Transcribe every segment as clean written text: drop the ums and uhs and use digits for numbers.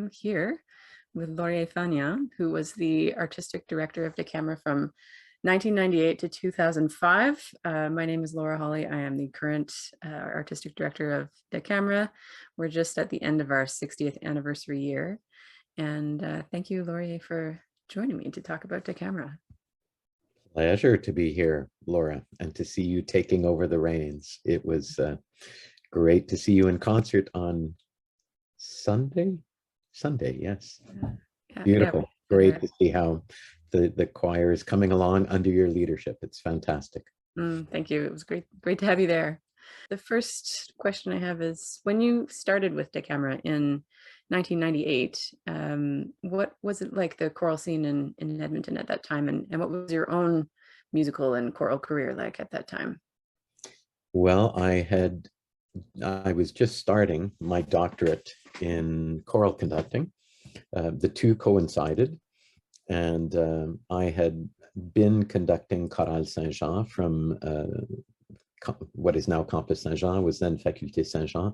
am here with Laurier Fagnan, who was the artistic director of DeCamera from 1998 to 2005. My name is Laura Hawley. I am the current artistic director of DeCamera. We're just at the end of our 60th anniversary year. And thank you, Laurier, for joining me to talk about DeCamera. Pleasure to be here, Laura, and to see you taking over the reins. It was great to see you in concert on Sunday, yes. Yeah, Beautiful. yeah. Great to see how the choir is coming along under your leadership. It's fantastic. Thank you. It was great to have you there. The first question I have is, when you started with DeCamera in 1998, what was it like, the choral scene in Edmonton at that time, and what was your own musical and choral career like at that time? Well, I was just starting my doctorate in choral conducting. The two coincided, and I had been conducting Chorale Saint-Jean from what is now Campus Saint-Jean, was then Faculté Saint-Jean,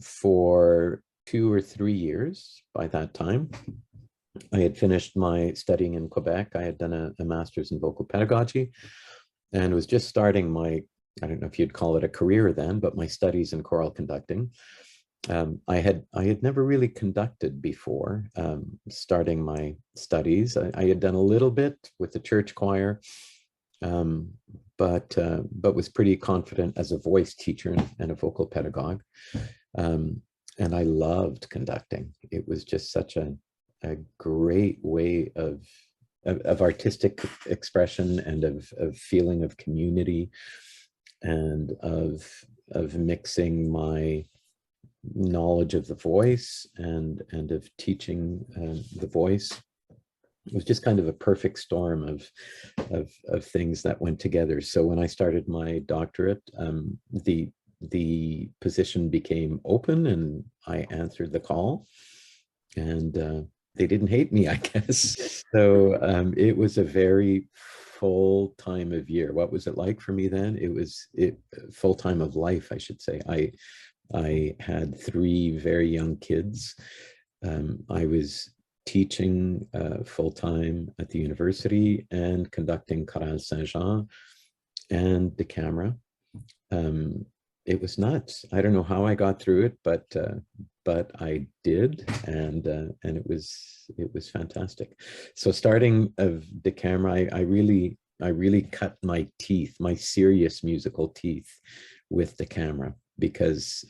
for 2 or 3 years by that time. I had finished my studying in Quebec. I had done a master's in vocal pedagogy and was just starting my, I don't know if you'd call it a career then, but my studies in choral conducting. I had never really conducted before starting my studies. I had done a little bit with the church choir, but was pretty confident as a voice teacher and a vocal pedagogue. And I loved conducting. It was just such a great way of artistic expression and of feeling of community, and of mixing my knowledge of the voice and of teaching the voice. It was just kind of a perfect storm of things that went together. So when I started my doctorate, the position became open and I answered the call, and they didn't hate me, I guess. So it was a very full time of year. What was it like for me then? It was full time of life, I should say. I had 3 very young kids. I was teaching full-time at the university and conducting Chorale Saint-Jean and DeCamera. It was nuts. I don't know how I got through it, but I did, and it was fantastic. So starting of DeCamera, I really cut my teeth, my serious musical teeth, with DeCamera, because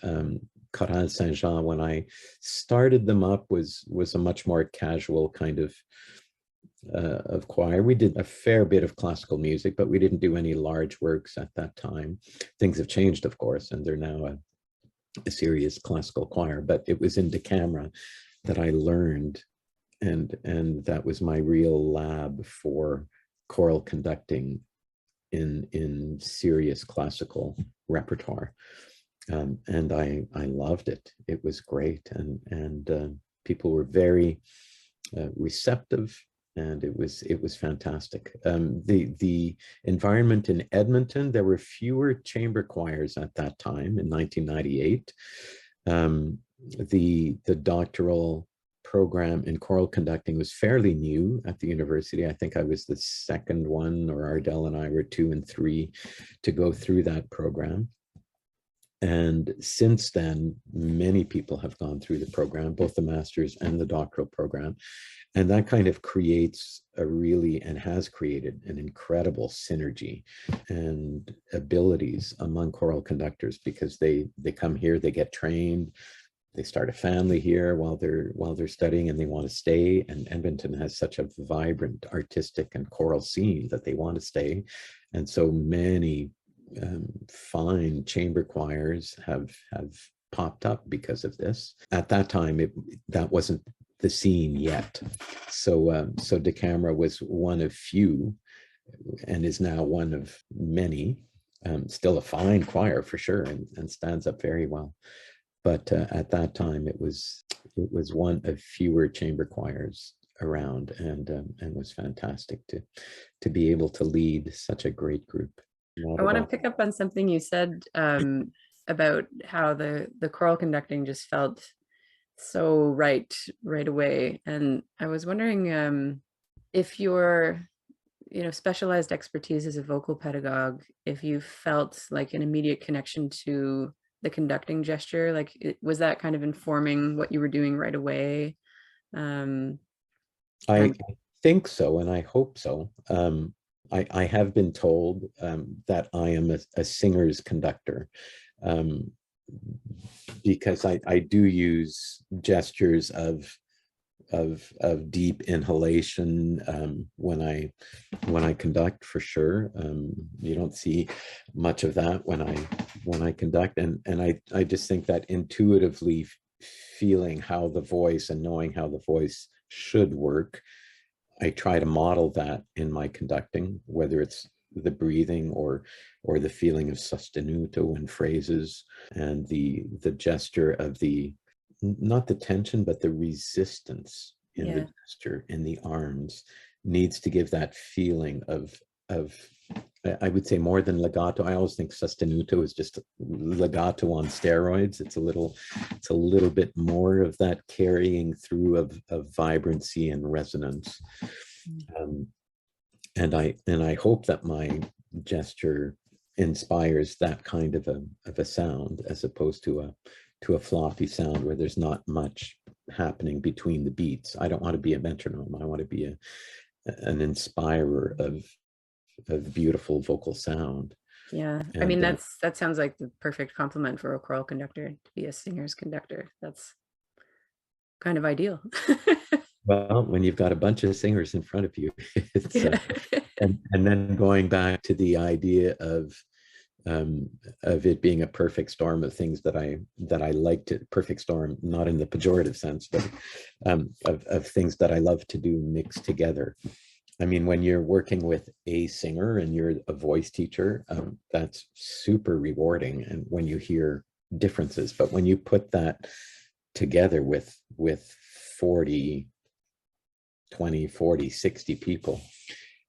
Chorale Saint-Jean, when I started them up, was a much more casual kind of choir. We did a fair bit of classical music, but we didn't do any large works at that time. Things have changed, of course, and they're now a serious classical choir. But it was in DeCamera that I learned, and that was my real lab for choral conducting in serious classical repertoire. And I loved it. It was great, and people were very receptive, and it was fantastic. The environment in Edmonton, there were fewer chamber choirs at that time in 1998. The doctoral program in choral conducting was fairly new at the university. I think I was the second one, or Ardell and I were 2 and 3 to go through that program. And since then, many people have gone through the program, both the master's and the doctoral program. And that kind of creates and has created an incredible synergy and abilities among choral conductors, because they come here, they get trained, they start a family here while they're studying, and they want to stay. And Edmonton has such a vibrant artistic and choral scene that they want to stay. And so many fine chamber choirs have popped up because of this. At that time, that wasn't the scene yet. So DeCamera was one of few, and is now one of many. Still a fine choir for sure, and stands up very well. But at that time, it was one of fewer chamber choirs around, and was fantastic to be able to lead such a great group. I want to pick up on something you said about how the choral conducting just felt so right away. And I was wondering if your, specialized expertise as a vocal pedagogue, if you felt like an immediate connection to the conducting gesture, like was that kind of informing what you were doing right away? Um, I and think so, and I hope so. I have been told that I am a singer's conductor, um, because I do use gestures of deep inhalation when I conduct, for sure. You don't see much of that when I conduct, and I just think that intuitively feeling how the voice and knowing how the voice should work, I try to model that in my conducting, whether it's the breathing or the feeling of sostenuto in phrases, and the gesture of the, not the tension, but the resistance in the yeah, gesture in the arms needs to give that feeling of I would say more than legato. I always think sostenuto is just legato on steroids. It's a little bit more of that carrying through of vibrancy and resonance. Um, and I hope that my gesture inspires that kind of a sound, as opposed to a floppy sound where there's not much happening between the beats. I don't want to be a metronome. I want to be an inspirer of beautiful vocal sound. yeah. I mean, And that sounds like the perfect complement for a choral conductor, to be a singer's conductor. That's kind of ideal. well, when you've got a bunch of singers in front of you, it's Yeah. and then going back to the idea of it being a perfect storm of things that I like to, perfect storm, not in the pejorative sense, but of things that I love to do mixed together. I mean, when you're working with a singer and you're a voice teacher, that's super rewarding. And when you hear differences, but when you put that together with 40, 20, 40, 60 people,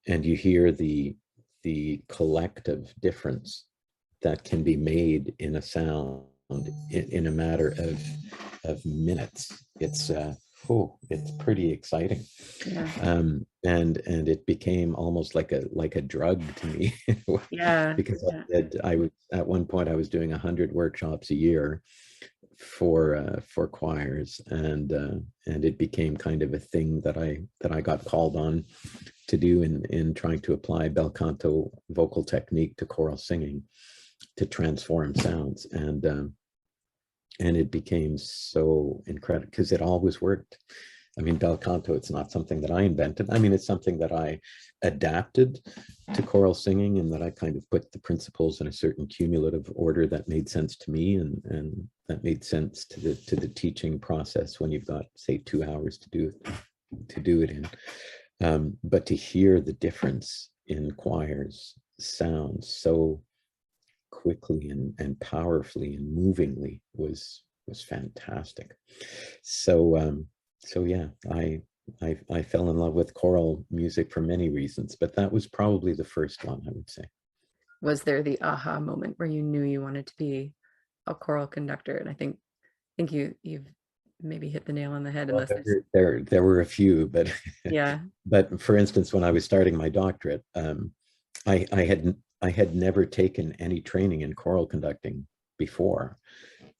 and you hear the collective difference that can be made in a sound in a matter of minutes, it's pretty exciting. Yeah. And it became almost like a drug to me. Yeah. Because Yeah. I was, at one point I was doing 100 workshops a year for choirs, and it became kind of a thing that I got called on to do in trying to apply bel canto vocal technique to choral singing, to transform sounds. And it became so incredible because it always worked. I mean, bel canto, it's not something that I invented. I mean, it's something that I adapted to choral singing, and that I kind of put the principles in a certain cumulative order that made sense to me, and that made sense to the teaching process when you've got, say, 2 hours to do it in. But to hear the difference in choirs sound so quickly and powerfully and movingly was fantastic. So yeah, I fell in love with choral music for many reasons, but that was probably the first one, I would say. Was there the aha moment where you knew you wanted to be a choral conductor? And I think you've maybe hit the nail on the head, Well, unless there's there were a few, but yeah. but for instance, when I was starting my doctorate, I had never taken any training in choral conducting before,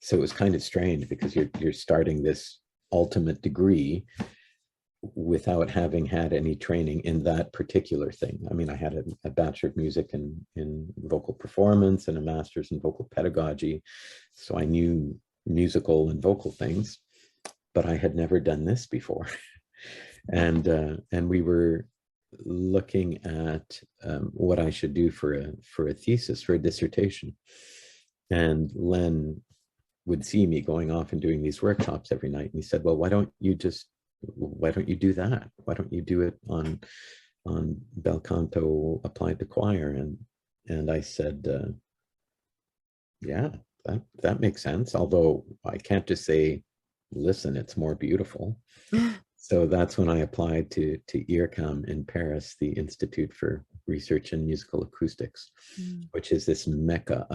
so it was kind of strange because you're starting this ultimate degree without having had any training in that particular thing. I mean, I had a Bachelor of Music in vocal performance and a master's in vocal pedagogy, so I knew musical and vocal things, but I had never done this before. And we were looking at what I should do for a thesis, for a dissertation. And Len would see me going off and doing these workshops every night, and he said, "Well, why don't you do that? Why don't you do it on bel canto applied to choir?" And I said, "Yeah, that makes sense. Although I can't just say, listen, it's more beautiful." So that's when I applied to IRCAM in Paris, the Institute for Research in Musical Acoustics, Mm. which is this mecca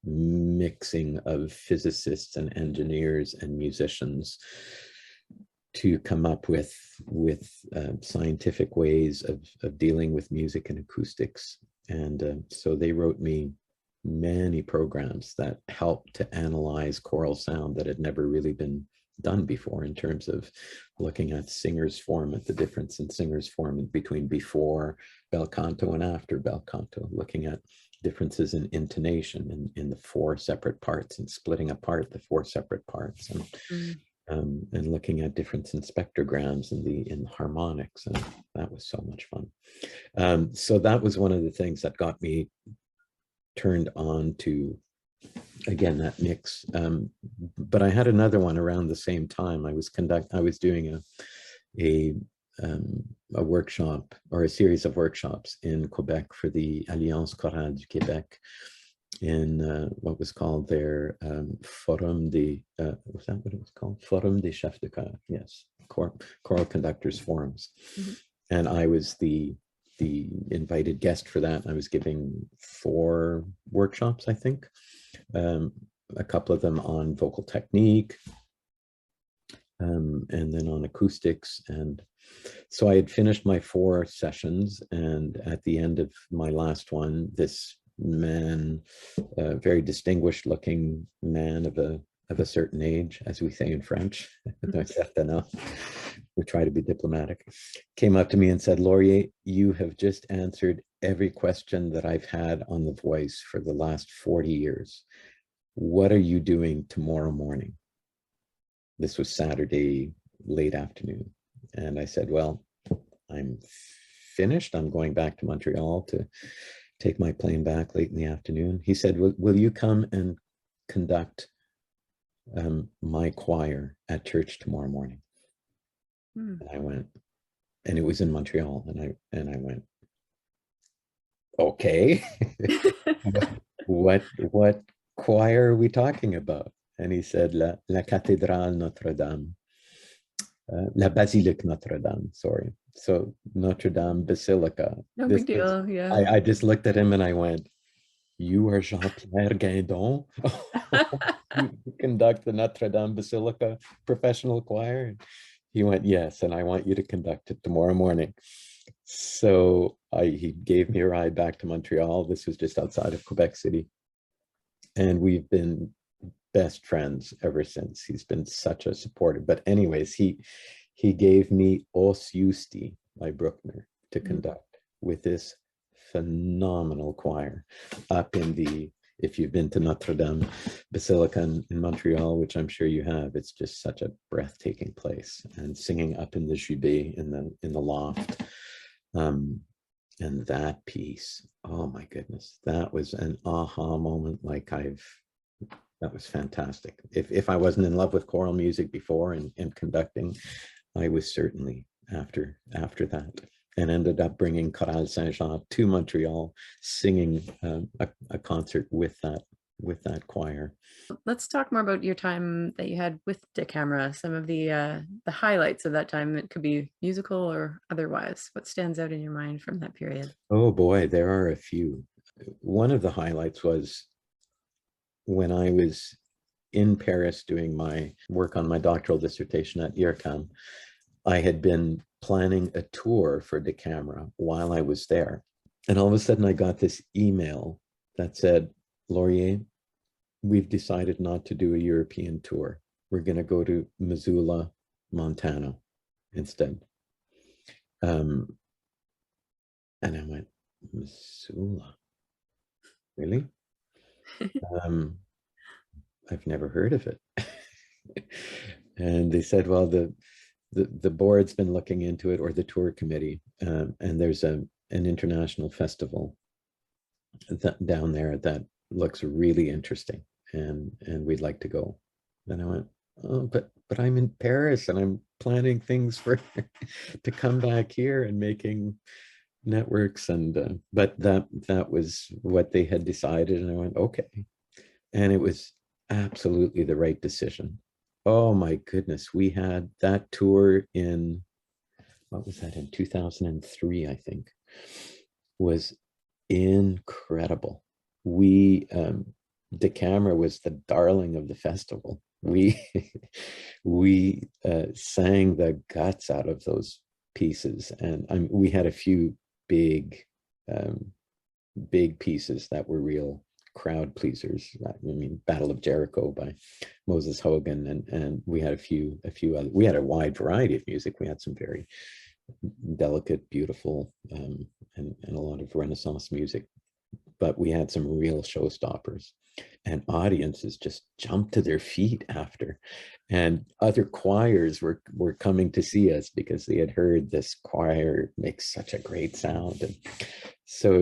mixing of physicists and engineers and musicians to come up with scientific ways of dealing with music and acoustics. And so they wrote me many programs that helped to analyze choral sound that had never really been done before, in terms of looking at singer's form, at the difference in singer's form between before bel canto and after bel canto, looking at differences in intonation in the four separate parts and splitting apart the four separate parts, and looking at difference in spectrograms in harmonics, and that was so much fun. So that was one of the things that got me turned on to, again, that mix. But I had another one around the same time. I was doing a workshop, or a series of workshops in Quebec for the Alliance Chorale du Québec, in what was called their Forum des, was that what it was called? Forum des Chefs de Chœur, yes, Choral Conductors Forums. And I was the invited guest for that. I was giving 4 workshops, I think, a couple of them on vocal technique, and then on acoustics. And so I had finished my 4 sessions, and at the end of my last one, this man, a very distinguished looking man of a certain age, as we say in French, we try to be diplomatic, came up to me and said, "Laurier, you have just answered every question that I've had on The Voice for the last 40 years. What are you doing tomorrow morning?" This was Saturday, late afternoon. And I said, "Well, I'm finished. I'm going back to Montreal to take my plane back late in the afternoon." He said, will you come and conduct my choir at church tomorrow morning?" And I went, and it was in Montreal, and I went, okay. what choir are we talking about? And he said, La Cathédrale Notre-Dame, La Basilique Notre-Dame, sorry. So Notre Dame Basilica. No big deal, yeah. I just looked at him and I went, "You are Jean-Pierre Guindon? You conduct the Notre Dame Basilica professional choir?" He went, "Yes, and I want you to conduct it tomorrow morning." So he gave me a ride back to Montreal. This was just outside of Quebec City. And we've been best friends ever since. He's been such a supporter. But anyways, he gave me Os Justi by Bruckner to conduct with this phenomenal choir up in the, if you've been to Notre Dame Basilica in Montreal, which I'm sure you have, it's just such a breathtaking place. And singing up in the jubé, in the loft. And that piece, oh my goodness, that was an aha moment. That was fantastic. If I wasn't in love with choral music before and conducting, I was certainly after that, and ended up bringing Chorale Saint-Jean to Montreal, singing a concert with that choir. Let's talk more about your time that you had with De Camera, some of the highlights of that time. It could be musical or otherwise. What stands out in your mind from that period? Oh boy, there are a few. One of the highlights was when I was in Paris doing my work on my doctoral dissertation at IRCAM. I had been planning a tour for De Camera while I was there. And all of a sudden I got this email that said, "Laurier, we've decided not to do a European tour. We're going to go to Missoula, Montana instead." And I went, "Missoula? Really?" I've never heard of it. And they said, "Well, the board's been looking into it, or the tour committee, and there's an international festival down there that looks really interesting, and we'd like to go." And I went, "Oh, but I'm in Paris and I'm planning things for to come back here and making networks." And but that was what they had decided, and I went, okay. And it was absolutely the right decision. Oh my goodness, we had that tour in, what was that, in 2003, I think, was incredible. We camera was the darling of the festival. We we sang the guts out of those pieces, and we had a few big big pieces that were real crowd pleasers. I mean, Battle of Jericho by Moses Hogan, and we had a few other. We had a wide variety of music. We had some very delicate, beautiful, and a lot of Renaissance music, but we had some real showstoppers, and audiences just jumped to their feet after, and other choirs were coming to see us because they had heard this choir makes such a great sound. And so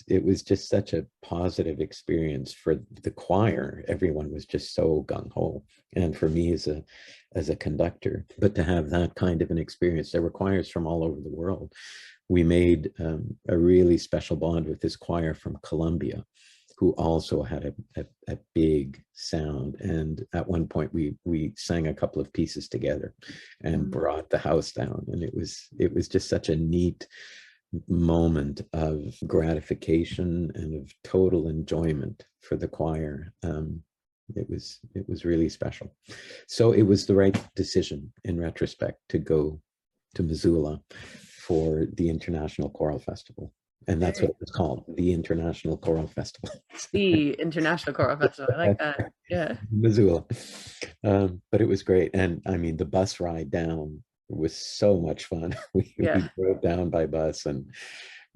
it was just such a positive experience for the choir. Everyone was just so gung-ho, and for me as a conductor. But to have that kind of an experience, there were choirs from all over the world. We made a really special bond with this choir from Colombia, who also had a big sound. And at one point we sang a couple of pieces together and brought the house down. And it was just such a neat moment of gratification and of total enjoyment for the choir. It was really special. So it was the right decision in retrospect to go to Missoula for the International Choral Festival. And that's what it was called, the International Choral Festival. The International Choral Festival. I like that. Yeah. Missoula. But it was great. And I mean, the bus ride down was so much fun. We drove down by bus, and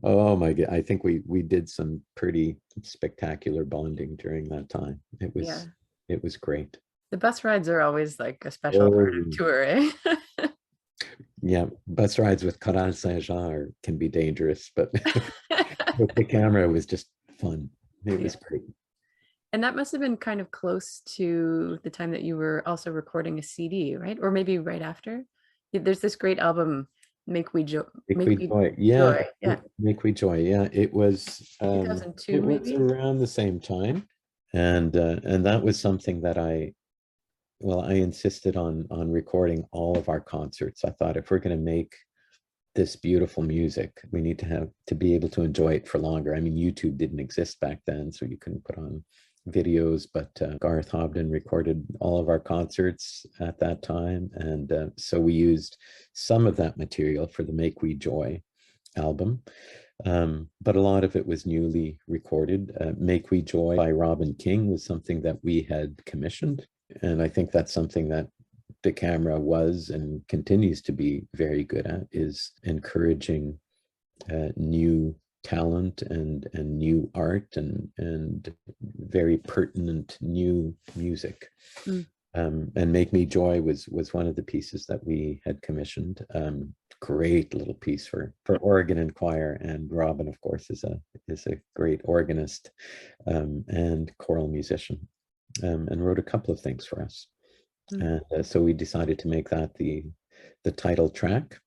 oh my God, I think we did some pretty spectacular bonding during that time. It was great. The bus rides are always like a special part of tour, eh? Yeah, bus rides with Choral Saint-Jean can be dangerous, but with the camera, it was just fun. It was great. And that must have been kind of close to the time that you were also recording a CD, right? Or maybe right after. There's this great album, Make We Joy. Make We Joy. Yeah. Yeah. Make We Joy. Yeah. It was 2002, it maybe? was around the same time. And that was something that I insisted on recording all of our concerts. I thought, if we're going to make this beautiful music, we need to be able to enjoy it for longer. I mean, YouTube didn't exist back then, so you couldn't put on videos, but Garth Hobden recorded all of our concerts at that time. And so we used some of that material for the Make We Joy album. But a lot of it was newly recorded. Make We Joy by Robin King was something that we had commissioned. And I think that's something that the camera was and continues to be very good at, is encouraging new talent and new art and very pertinent new music. And Make Me Joy was one of the pieces that we had commissioned. Great little piece for organ and choir, and Robin, of course, is a great organist and choral musician, and wrote a couple of things for us. And so we decided to make that the title track,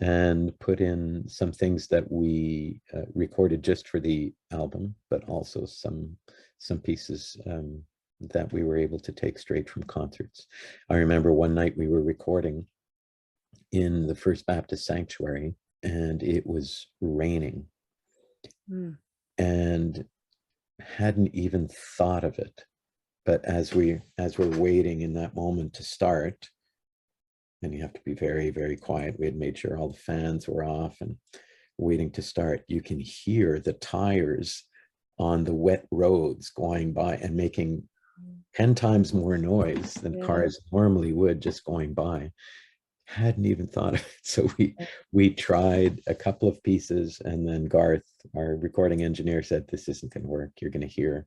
and put in some things that we recorded just for the album, but also some pieces that we were able to take straight from concerts. I remember one night we were recording in the First Baptist Sanctuary, and it was raining, and hadn't even thought of it. But as we're waiting in that moment to start, and you have to be very, very quiet. We had made sure all the fans were off and waiting to start. You can hear the tires on the wet roads going by and making 10 times more noise than cars normally would just going by. Hadn't even thought of it. So we tried a couple of pieces, and then Garth, our recording engineer, said, "This isn't going to work. You're going to hear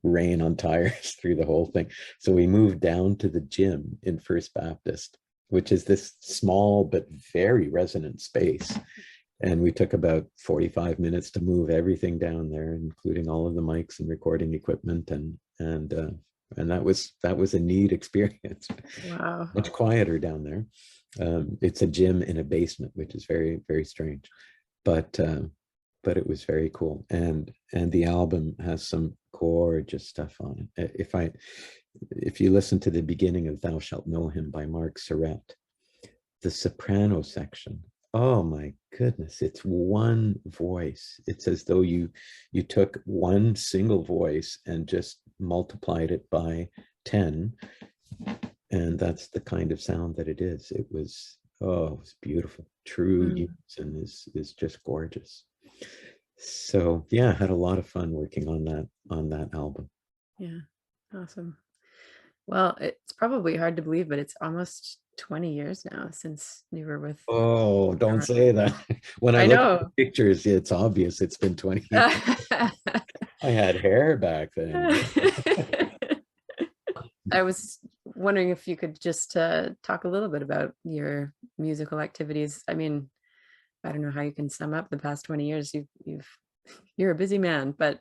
rain on tires through the whole thing." So we moved down to the gym in First Baptist, which is this small but very resonant space. And we took about 45 minutes to move everything down there, including all of the mics and recording equipment. And that was a neat experience. Wow. Much quieter down there. It's a gym in a basement, which is very, very strange. But it was very cool. And the album has some gorgeous stuff on it. If you listen to the beginning of Thou Shalt Know Him by Mark Surratt, the soprano section, oh my goodness, it's one voice. It's as though you took one single voice and just multiplied it by 10, and that's the kind of sound that it is. It was, oh, it was beautiful. True unison is just gorgeous. So yeah, I had a lot of fun working on that album. Yeah, awesome. Well, it's probably hard to believe, but it's almost 20 years now since you were with. Oh, don't say that. When I I look at know. the pictures, it's obvious it's been 20 years. I had hair back then. I was wondering if you could just talk a little bit about your musical activities. I mean, I don't know how you can sum up the past 20 years. You're a busy man, but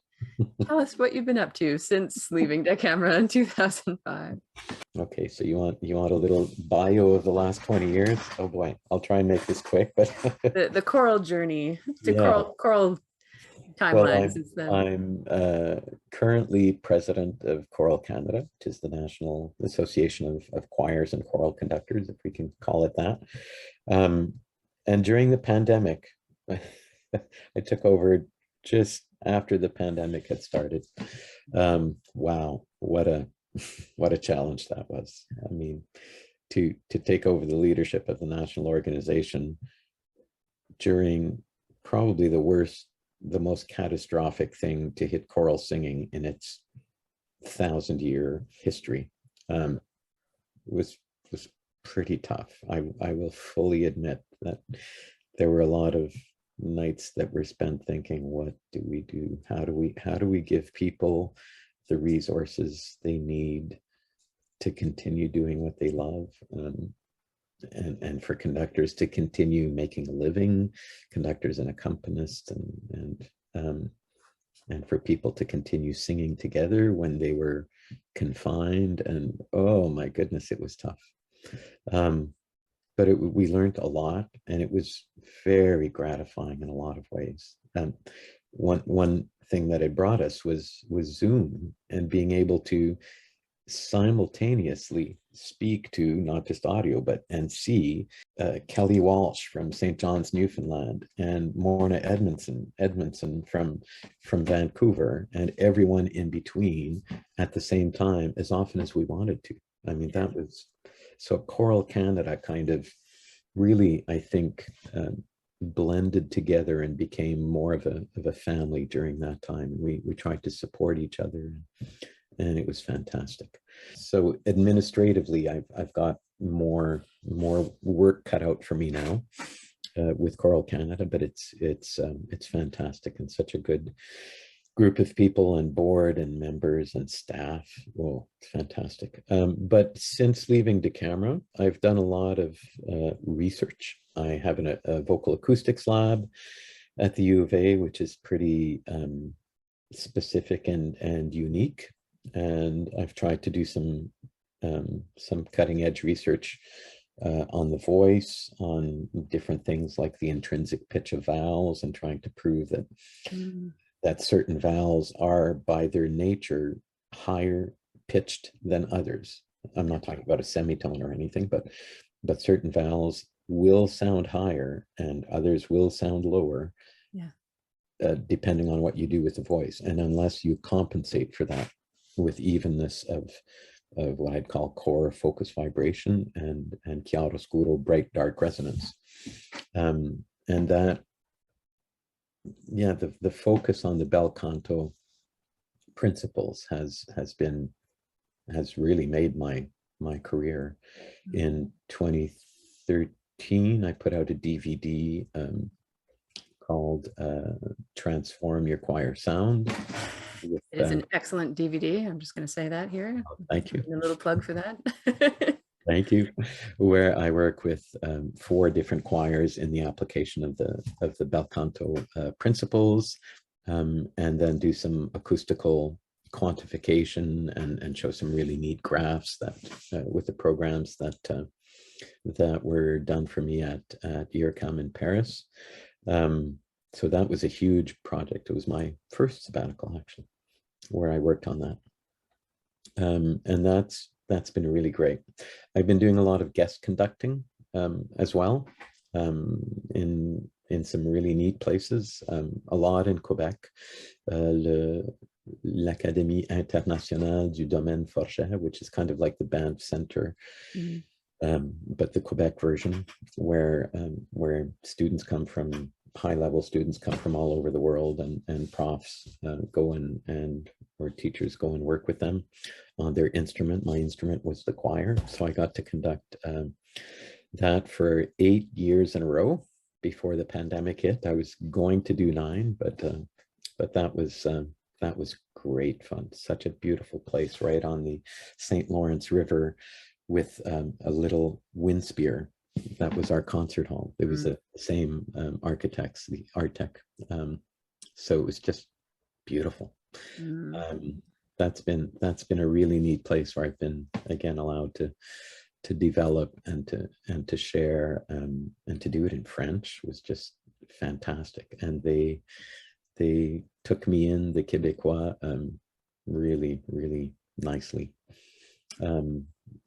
tell us what you've been up to since leaving Decamera in 2005. Okay, so you want a little bio of the last 20 years? Oh boy, I'll try and make this quick, but The choral journey to yeah. choral Well, timeline since then. I'm currently president of Choral Canada, which is the National Association of Choirs and Choral Conductors, if we can call it that. And during the pandemic, I took over just after the pandemic had started. Wow, what a challenge that was. I mean, to take over the leadership of the national organization during probably the most catastrophic thing to hit choral singing in its 1,000-year history, was pretty tough. I will fully admit that there were a lot of nights that were spent thinking, what do we do? How do we give people the resources they need to continue doing what they love? And for conductors to continue making a living, conductors and accompanists, and for people to continue singing together when they were confined. And oh my goodness, it was tough. But we learned a lot, and it was very gratifying in a lot of ways. One thing that it brought us was Zoom, and being able to simultaneously speak to not just audio and see Kelly Walsh from St. John's, Newfoundland, and Morna Edmondson from Vancouver, and everyone in between at the same time as often as we wanted to. I mean, that was so Choral Canada kind of really, I think, blended together and became more of a family during that time. We tried to support each other, and it was fantastic. So administratively, I've got more work cut out for me now with Choral Canada, but it's fantastic, and such a good group of people and board and members and staff. Well, it's fantastic. But since leaving Decamera, I've done a lot of research. I have a vocal acoustics lab at the U of A, which is pretty specific and unique. And I've tried to do some cutting edge research on the voice, on different things like the intrinsic pitch of vowels, and trying to prove that that certain vowels are by their nature higher pitched than others. I'm not talking about a semitone or anything, but certain vowels will sound higher and others will sound lower, depending on what you do with the voice. And unless you compensate for that with evenness of what I'd call core focus vibration and chiaroscuro bright dark resonance, and that, yeah, the focus on the bel canto principles has really made my career. In 2013, I put out a DVD called Transform Your Choir Sound. It is an excellent DVD. I'm just going to say that here. Thank you. A little plug for that. Thank you. Where I work with 4 different choirs in the application of the bel canto principles, and then do some acoustical quantification and show some really neat graphs that with the programs that were done for me at IRCAM in Paris. So that was a huge project. It was my first sabbatical, actually, where I worked on that. And that's been really great. I've been doing a lot of guest conducting as well, in some really neat places, a lot in Quebec. l'Académie Internationale du Domaine Forget, which is kind of like the Banff Center, but the Quebec version, where students come from, high-level students come from all over the world, and profs go and or teachers go and work with them on their instrument. My instrument was the choir, so I got to conduct that for 8 years in a row before the pandemic hit. I was going to do 9, but that was great fun. Such a beautiful place right on the St. Lawrence River, with a little wind spear. That was our concert hall. It was the same architects, the Artec. So it was just beautiful. That's been a really neat place where I've been, again, allowed to develop and to share, and to do it in French was just fantastic. And they took me in, the Québécois, really, really nicely.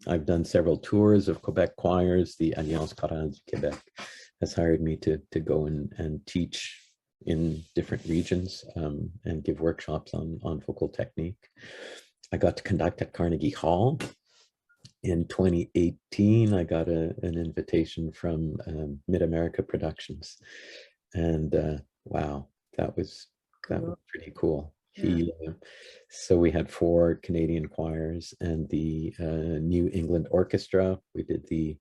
I've done several tours of Quebec choirs. The Alliance Chorale du Québec has hired me to go and teach in different regions, and give workshops on vocal technique. I got to conduct at Carnegie Hall. In 2018, I got an invitation from Mid-America Productions, and wow, that was pretty cool. So we had 4 Canadian choirs and the New England Orchestra. We did the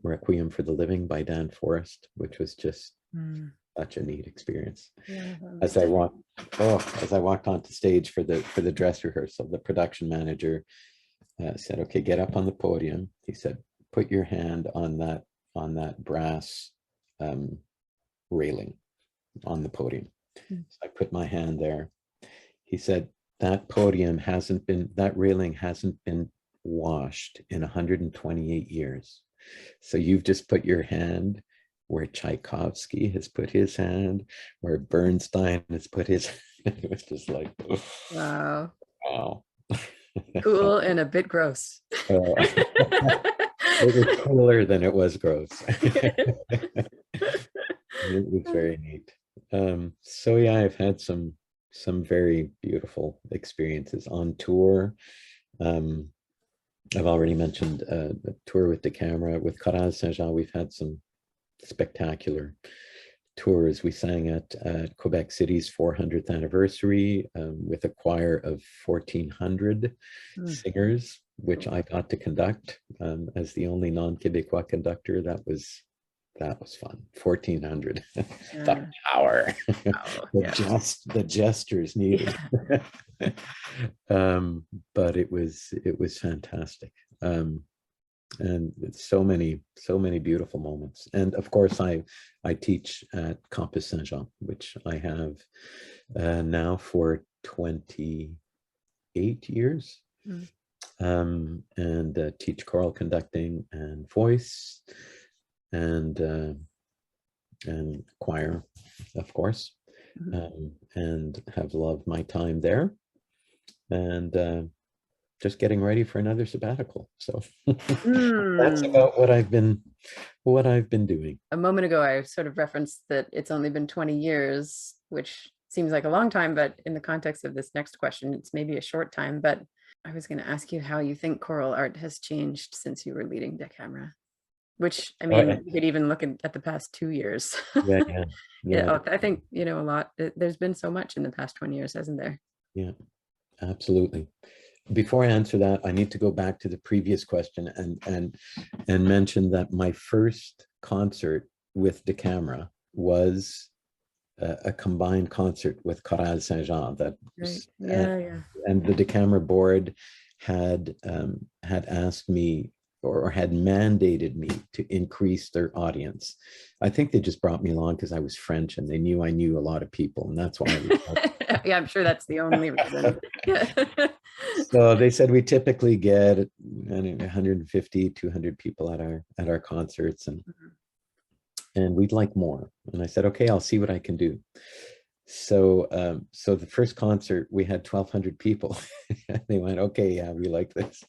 Requiem for the Living by Dan Forrest, which was just such a neat experience. As I walked onto stage for the dress rehearsal, the production manager said, "Okay, get up on the podium." He said, "Put your hand on that brass railing on the podium." So I put my hand there. He said, that railing hasn't been washed in 128 years. So you've just put your hand where Tchaikovsky has put his hand, where Bernstein has put his hand. It was just like, wow. Wow. Cool and a bit gross. It was cooler than it was gross. It was very neat. So yeah, I've had some very beautiful experiences on tour. I've already mentioned a tour with the camera. With Chorale Saint-Jean, we've had some spectacular tours. We sang at Quebec City's 400th anniversary with a choir of 1,400 singers, which I got to conduct as the only non-Quebecois conductor. That was fun. 1,400. The power. The gestures needed. But it was fantastic. And so many beautiful moments. And of course, I teach at Campus Saint-Jean, which I have now for 28 years, and teach choral conducting and voice, and choir, of course, and have loved my time there, and just getting ready for another sabbatical. So that's about what I've been doing. A moment ago, I sort of referenced that it's only been 20 years, which seems like a long time, but in the context of this next question, it's maybe a short time. But I was going to ask you how you think choral art has changed since you were leading De Camera, which, I mean, you could even look at the past 2 years. Yeah. I think, a lot, there's been so much in the past 20 years, hasn't there? Yeah, absolutely. Before I answer that, I need to go back to the previous question and mention that my first concert with De Camera was a combined concert with Chorale Saint-Jean. And the De Camera board had asked me, or had mandated me to increase their audience. I think they just brought me along because I was French and they knew I knew a lot of people, and that's why I was yeah, I'm sure that's the only reason. So they said we typically get 150, 200 people at our concerts, and we'd like more. And I said, okay, I'll see what I can do. So the first concert we had 1,200 people. They went, okay, yeah, we like this.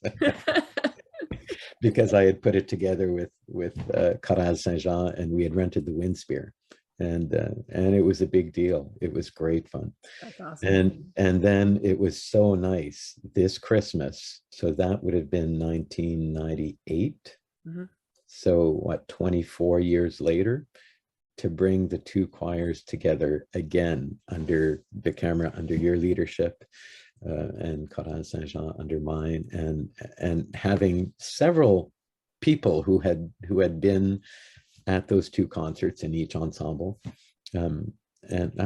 Because I had put it together with Chorale Saint-Jean, and we had rented the wind spear, and it was a big deal. It was great fun. That's awesome. And then it was so nice this Christmas. So that would have been 1998. Mhm. So what, 24 years later, to bring the two choirs together again under the camera, under your leadership, and Choral Saint-Jean under mine, and having several people who had been at those two concerts in each ensemble, and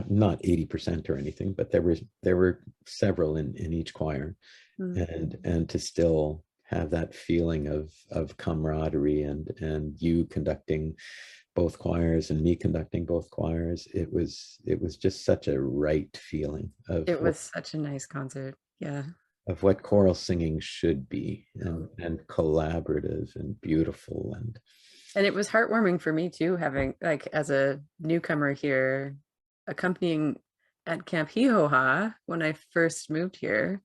not 80% or anything, but there were several in each choir, and to still have that feeling of camaraderie, and you conducting both choirs and me conducting both choirs, it was just such a right feeling of It was such a nice concert. Yeah. of what choral singing should be, and collaborative and beautiful. And it was heartwarming for me too, having, like, as a newcomer here, accompanying at Camp Hihoha when I first moved here,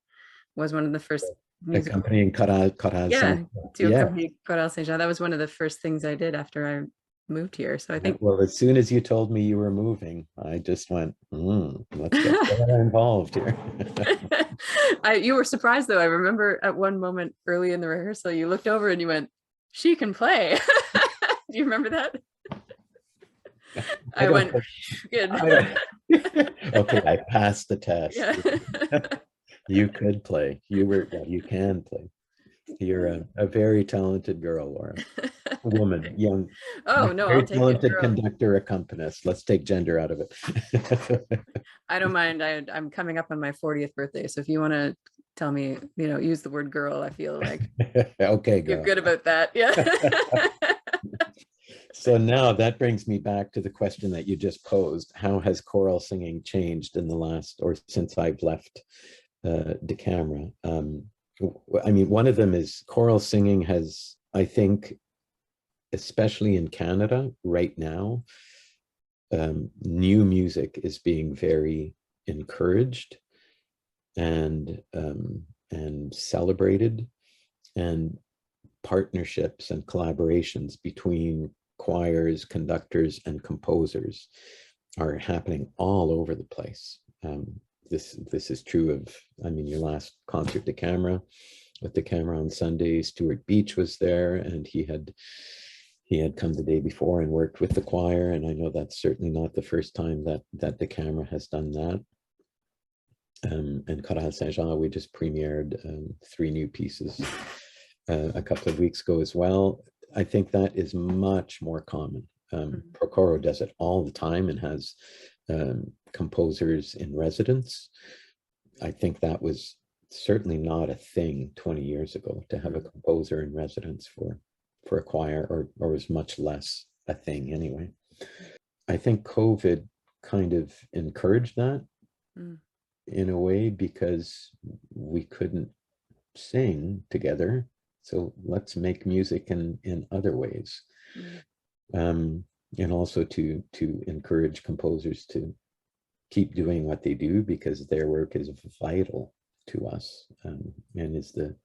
was one of the first musical. accompanying Choral Yeah, to yeah. accompany Choral Saint-Jean. That was one of the first things I did after I moved here. So I think, Well, as soon as you told me you were moving, I just went, let's get involved here. you were surprised though. I remember at one moment early in the rehearsal, you looked over and you went, "She can play." Do you remember that? I went, "Good." Okay, I passed the test. Yeah. You could play. You can play. You're a very talented girl, Laura. Woman, young. Oh no, very I'll take it, talented girl. conductor, accompanist. Let's take gender out of it. I don't mind. I'm coming up on my 40th birthday, so if you want to tell me, use the word girl, I feel like Okay, you're girl. good about that. Yeah. So now that brings me back to the question that you just posed. How has choral singing changed in the last, or since I've left the camera? I mean, one of them is choral singing has, I think, especially in Canada right now, new music is being very encouraged and celebrated, and partnerships and collaborations between choirs, conductors, and composers are happening all over the place. This is true of, I mean, your last concert de camera, with the camera on Sunday, Stuart Beach was there, and he had come the day before and worked with the choir. And I know that's certainly not the first time that the camera has done that. And Choral Saint-Jean, we just premiered 3 new pieces a couple of weeks ago as well. I think that is much more common. Procoro does it all the time and has composers in residence. I think that was certainly not a thing 20 years ago, to have a composer in residence for a choir, or was much less a thing anyway. I think COVID kind of encouraged that in a way, because we couldn't sing together. So let's make music in other ways. And also to encourage composers to keep doing what they do, because their work is vital to us, and is the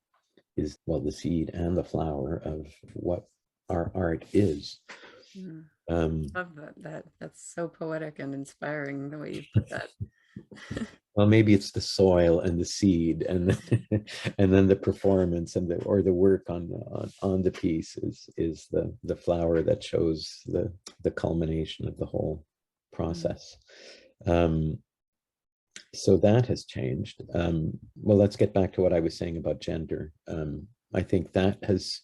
seed and the flower of what our art is. Love that. That's so poetic and inspiring, the way you put that. Well, maybe it's the soil and the seed, and then the performance and the work on the piece is the flower that shows the culmination of the whole process. So that has changed. Well, let's get back to what I was saying about gender. I think that has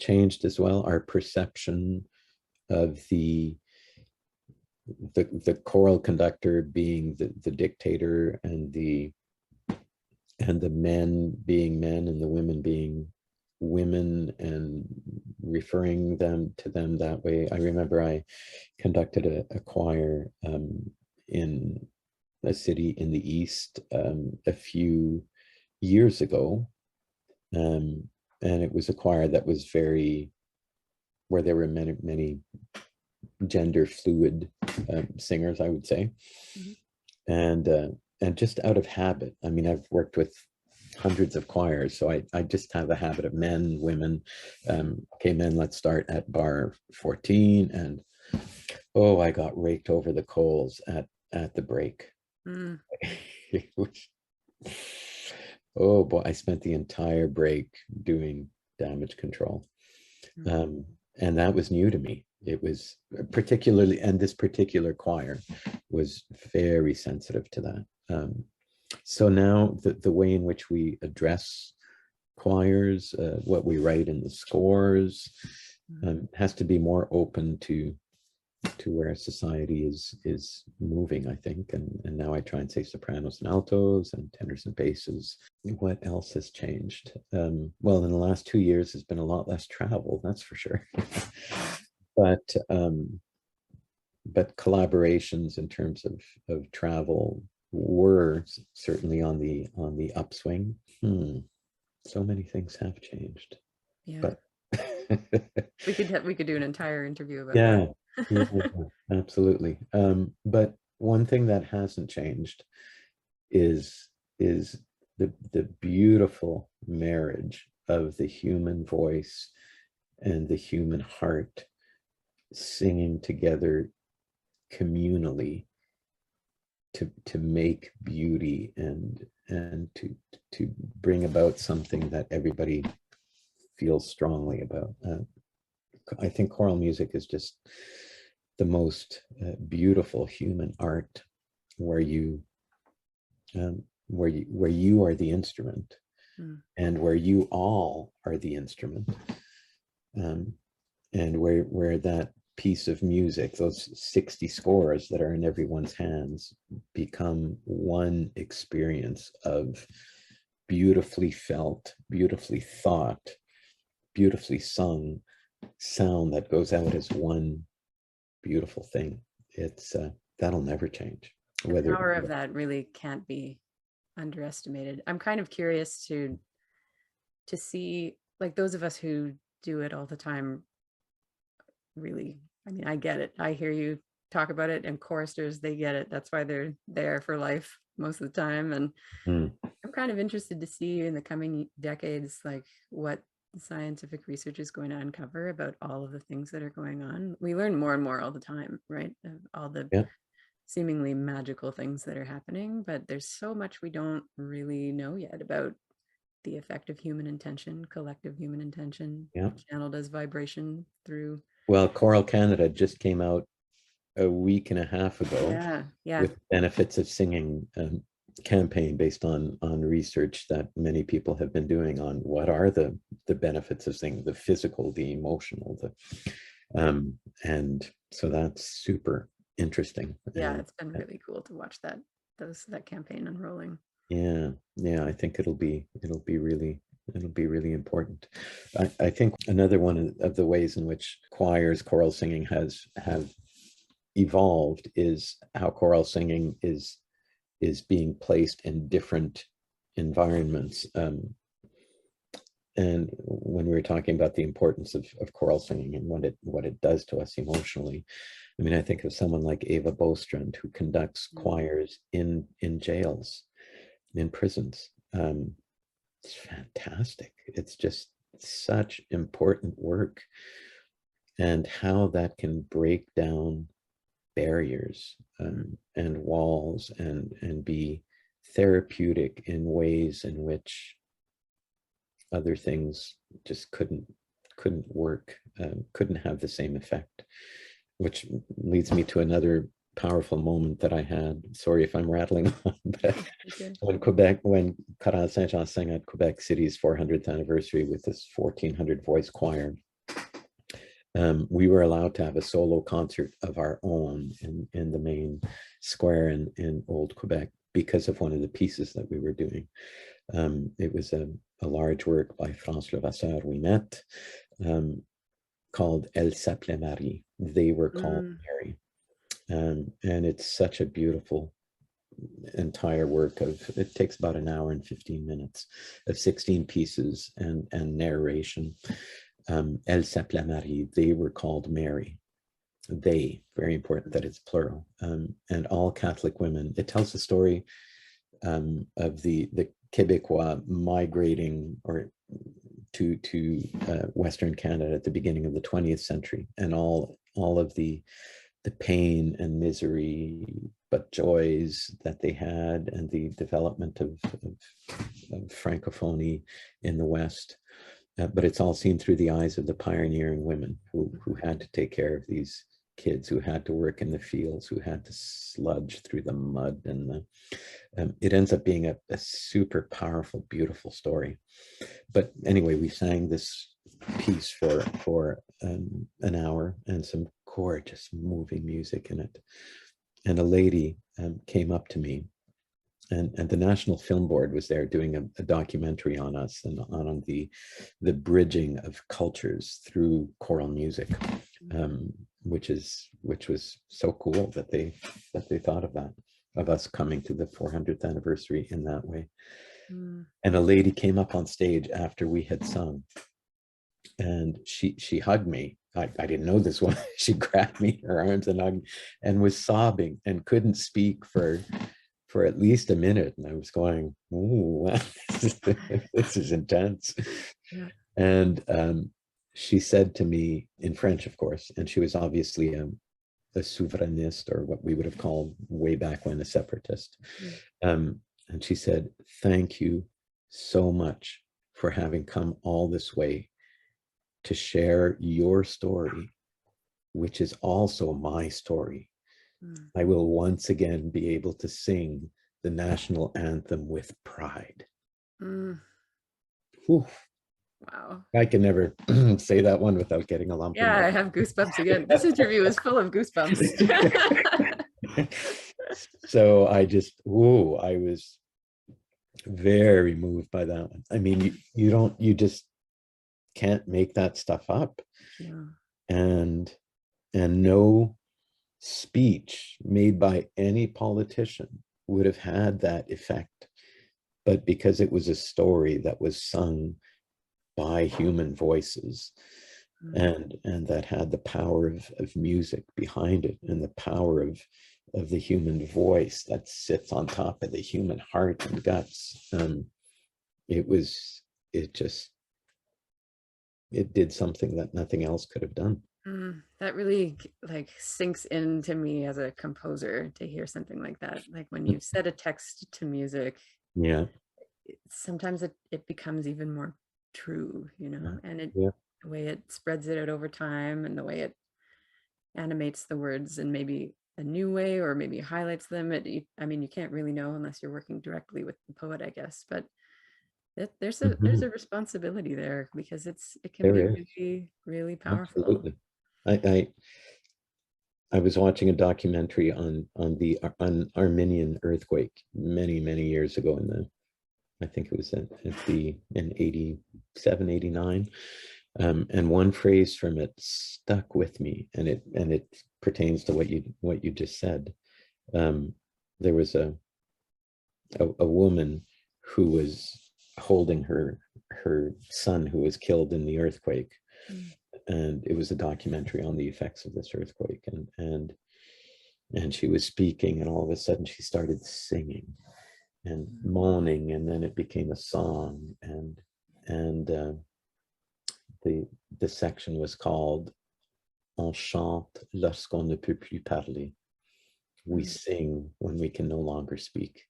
changed as well. Our perception of the choral conductor being the dictator, and the men being men and the women being women, and referring to them that way. I remember I conducted a choir in a city in the East a few years ago, and it was a choir that was where there were many gender fluid singers, I would say. And just out of habit, I mean, I've worked with hundreds of choirs, so I just have a habit of men, women. Okay, men, let's start at bar 14, and Oh, I got raked over the coals at the break. Mm. It was, oh boy, I spent the entire break doing damage control. And that was new to me. It was particularly, and this particular choir was very sensitive to that. So now the way in which we address choirs, what we write in the scores, has to be more open to where society is moving, I think. And now I try and say sopranos and altos and tenors and basses. What else has changed? Well, in the last 2 years, there's been a lot less travel, that's for sure. But collaborations in terms of travel were certainly on the upswing. So many things have changed. Yeah. But we could do an entire interview about yeah, that. yeah, absolutely. But one thing that hasn't changed is the beautiful marriage of the human voice and the human heart singing together communally to make beauty and to bring about something that everybody feels strongly about. I think choral music is just the most beautiful human art, where you are the instrument, and where you all are the instrument, and where that piece of music, those 60 scores that are in everyone's hands, become one experience of beautifully felt, beautifully thought, beautifully sung sound that goes out as one beautiful thing. It's that'll never change. The power of that really can't be underestimated. I'm kind of curious to see, like, those of us who do it all the time, really, I mean, I get it. I hear you talk about it, and choristers, they get it. That's why they're there for life most of the time. And I'm kind of interested to see in the coming decades, like, what scientific research is going to uncover about all of the things that are going on. We learn more and more all the time, right? All the seemingly magical things that are happening, but there's so much we don't really know yet about the effect of human intention, collective human intention, channeled as vibration through. Well, Choral Canada just came out a week and a half ago with benefits of singing campaign based on research that many people have been doing on what are the benefits of singing, the physical, the emotional, and so that's super interesting. It's been really cool to watch that campaign unrolling. I think it'll be really important. I think another one of the ways in which choral singing have evolved is how choral singing is being placed in different environments. And when we were talking about the importance of choral singing and what it does to us emotionally, I mean, I think of someone like Eva Bostrand, who conducts choirs in jails, in prisons. It's fantastic. It's just such important work, and how that can break down barriers and walls and be therapeutic in ways in which other things just couldn't work, couldn't have the same effect. Which leads me to another powerful moment that I had. Sorry if I'm rattling on, but when Choral Saint-Jean sang at Quebec City's 400th anniversary with this 1,400 voice choir, we were allowed to have a solo concert of our own in the main square in Old Quebec because of one of the pieces that we were doing. It was a large work by France Levasseur-Ouimet, called Elle s'appelait Marie. They were called Mary. And it's such a beautiful entire work it takes about an hour and 15 minutes of 16 pieces and narration. Elle s'appelait Marie. They were called Mary. They, very important that it's plural. And all Catholic women. It tells the story of the Québécois migrating to Western Canada at the beginning of the 20th century, and all of the the pain and misery, but joys that they had, and the development of Francophonie in the West. But it's all seen through the eyes of the pioneering women who had to take care of these kids, who had to work in the fields, who had to sludge through the mud. And it ends up being a super powerful, beautiful story. But anyway, we sang this piece for an hour, and some gorgeous moving music in it. And a lady came up to me, and the National Film Board was there doing a documentary on us and on the bridging of cultures through choral music, which was so cool that they thought of that, of us coming to the 400th anniversary in that way. And a lady came up on stage after we had sung, and she hugged me. I didn't know this one. She grabbed me in her arms and hugged, and was sobbing and couldn't speak for at least a minute. And I was going, ooh, this is intense. Yeah. And she said to me in French, of course, and she was obviously a souverainist, or what we would have called way back when a separatist. And she said, thank you so much for having come all this way to share your story, which is also my story. I will once again be able to sing the national anthem with pride. Whew. Wow. I can never say that one without getting a lump. Yeah, I have goosebumps again. This interview is full of goosebumps. So I was very moved by that one. I mean, you just can't make that stuff up. Yeah. And no speech made by any politician would have had that effect. But because it was a story that was sung by human voices, and that had the power of music behind it, and the power of the human voice that sits on top of the human heart and guts, it did something that nothing else could have done. That really like sinks into me as a composer to hear something like that. Like when you set a text to music, Yeah, sometimes it becomes even more true, you know, and yeah. the way it spreads it out over time, and the way it animates the words in maybe a new way, or maybe highlights them. I mean, you can't really know unless you're working directly with the poet, I guess, but there's a responsibility there, because it can There be is. really, really powerful. Absolutely. I was watching a documentary on the Armenian earthquake many years ago, I think it was in 87, 89. And one phrase from it stuck with me, and it pertains to what you just said. There was a woman who was holding her son who was killed in the earthquake. And it was a documentary on the effects of this earthquake, and she was speaking, and all of a sudden she started singing and moaning, and then it became a song, and the section was called "On chante lorsqu'on ne peut plus parler." We sing when we can no longer speak.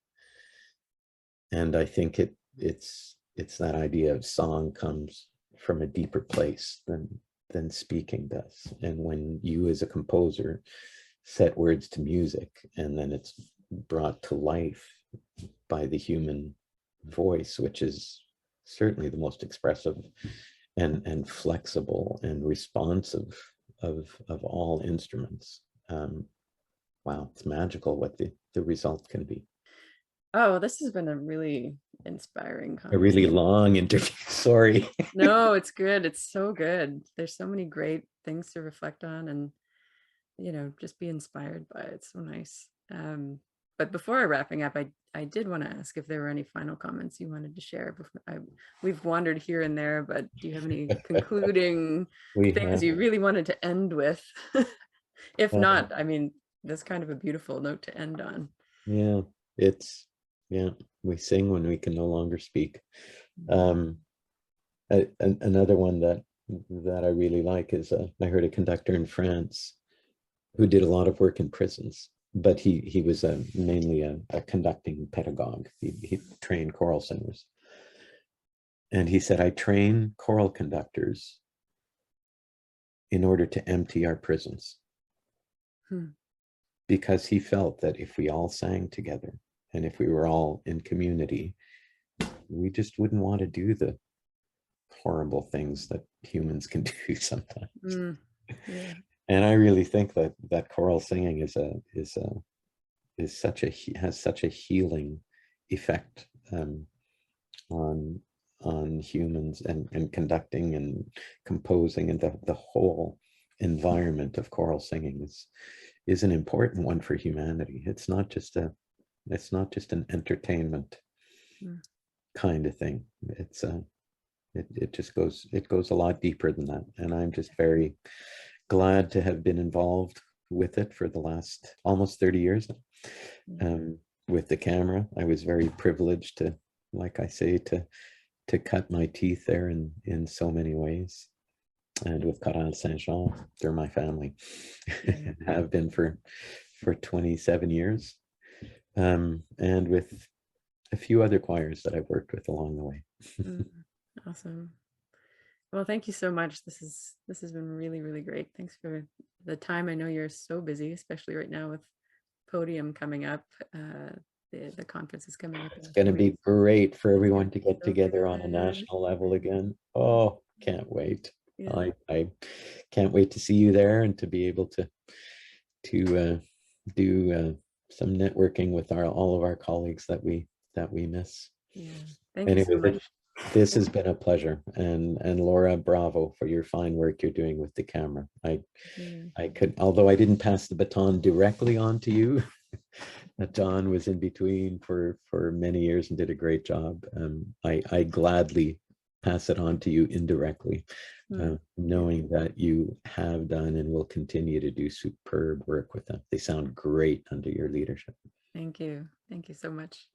And I think it's that idea of song comes from a deeper place than speaking does. And when you as a composer set words to music, and then it's brought to life by the human voice, which is certainly the most expressive and flexible and responsive of all instruments. Wow, it's magical what the result can be. Oh, this has been a really inspiring A really conversation. long interview, sorry. No, it's good. It's so good. There's so many great things to reflect on, and, you know, just be inspired by it. It's so nice. But before wrapping up, I did want to ask if there were any final comments you wanted to share. We've wandered here and there, but do you have any concluding things you really wanted to end with? If not, I mean, that's kind of a beautiful note to end on. Yeah, we sing when we can no longer speak. Another one that I really like is I heard a conductor in France who did a lot of work in prisons, but he was mainly a conducting pedagogue. He trained choral singers. And he said, I train choral conductors in order to empty our prisons. Because he felt that if we all sang together and if we were all in community, we just wouldn't want to do the horrible things that humans can do sometimes. Yeah. And I really think that choral singing has such a healing effect on humans, and conducting and composing, and the whole environment of choral singing is an important one for humanity. It's not just an entertainment kind of thing. It goes a lot deeper than that. And I'm just very glad to have been involved with it for the last almost 30 years now. With the camera, I was very privileged to, like I say, to cut my teeth there in so many ways. And with Choral Saint-Jean, they're my family, and have been for 27 years. And with a few other choirs that I've worked with along the way. Awesome. Well, thank you so much. This has been really, really great. Thanks for the time. I know you're so busy, especially right now with Podium coming up. The conference is coming up. It's going to be great for everyone to get so together on a national level again. Oh, can't wait. Yeah. I can't wait to see you there and to be able to do some networking with all of our colleagues that we miss. Yeah. Thank you so much. This has been a pleasure, and Laura, bravo for your fine work you're doing with the camera. I could, although I didn't pass the baton directly on to you, John was in between for many years and did a great job. I gladly pass it on to you indirectly, knowing that you have done and will continue to do superb work with them. They sound great under your leadership. Thank you. Thank you so much.